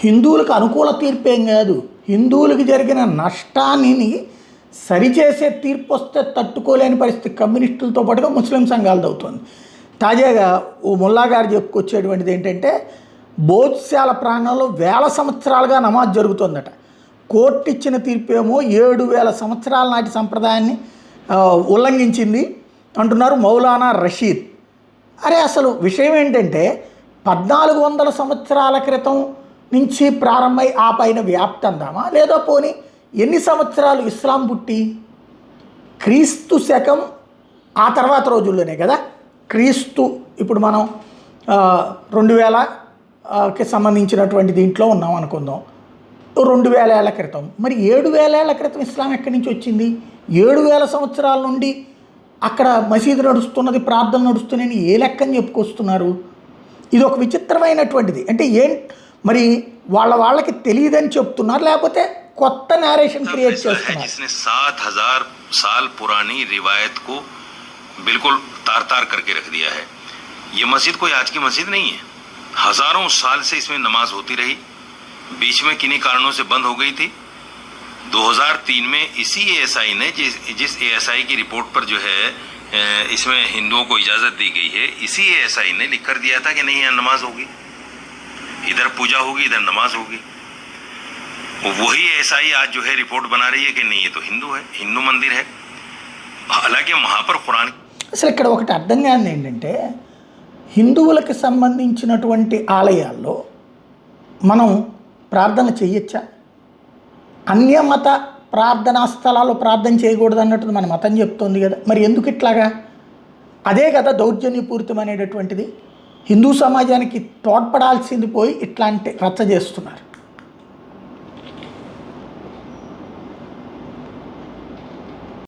హిందువులకు అనుకూల తీర్పేం కాదు, హిందువులకు జరిగిన నష్టాన్ని సరిచేసే తీర్పు వస్తే తట్టుకోలేని పరిస్థితి కమ్యూనిస్టులతో పాటుగా ముస్లిం సంఘాలది అవుతుంది. తాజాగా ఓ ముల్లా గారు చెప్పుకొచ్చేటువంటిది ఏంటంటే, బోధ్శాల ప్రాంగణంలో వేల సంవత్సరాలుగా నమాజ్ జరుగుతుందట. కోర్టు ఇచ్చిన తీర్పు ఏమో 7000 సంవత్సరాల నాటి సంప్రదాయాన్ని ఉల్లంఘించింది అంటున్నారు మౌలానా రషీద్. అరే అసలు విషయం ఏంటంటే, 1400 సంవత్సరాల క్రితం నుంచి ప్రారంభమై ఆ పైన వ్యాప్తి అందామా, లేదా పోనీ ఎన్ని సంవత్సరాలు ఇస్లాం పుట్టి? క్రీస్తు శకం ఆ తర్వాత రోజుల్లోనే కదా. క్రీస్తు ఇప్పుడు మనం 2000కి సంబంధించినటువంటి దీంట్లో ఉన్నాం అనుకుందాం, 2000 ఏళ్ల క్రితం. మరి 7000 ఏళ్ల క్రితం ఇస్లాం ఎక్కడి నుంచి వచ్చింది? 7000 సంవత్సరాల నుండి అక్కడ మసీదు నడుస్తున్నది, ప్రార్థన నడుస్తున్నాయని ఏ లెక్కని చెప్పుకొస్తున్నారు? ఇది ఒక విచిత్రమైనటువంటిది. అంటే మరి వాళ్ళకి తెలియదని చెప్తున్నారు, లేకపోతే కొత్త నేరేషన్ క్రియేట్ చేస్తున్నారు. 7000 साल पुरानी रिवायत को बिल्कुल तार तार करके रख दिया है। ये मस्जिद कोई आज की मस्जिद नहीं है, हजारों साल से इसमें नमाज होती रही, बीच में किन्हीं कारणों से बंद हो गई थी। 2003 में इसी एएसआई ने जिस एएसआई की रिपोर्ट पर जो है इसमें हिंदुओं को इजाजत दी गई है, इसी एएसआई ने लिख कर दिया था कि नहीं यहाँ नमाज होगी, इधर पूजा होगी, इधर नमाज होगी। वही एएसआई आज जो है रिपोर्ट बना रही है कि नहीं ये तो हिंदू है, हिंदू मंदिर है, हालांकि वहाँ पर कुरान। అసలు ఇక్కడ ఒకటి అర్థం కాదు ఏంటంటే, హిందువులకు సంబంధించినటువంటి ఆలయాల్లో మనం ప్రార్థన చేయొచ్చా? అన్యమత ప్రార్థనా స్థలాల్లో ప్రార్థన చేయకూడదు అన్నట్టు మన మతం చెప్తోంది కదా. మరి ఎందుకు ఇట్లాగా? అదే కదా దౌర్జన్యపూరితం అనేటటువంటిది. హిందూ సమాజానికి తోడ్పడాల్సింది పోయి ఇట్లాంటి రచ్చ చేస్తున్నారు.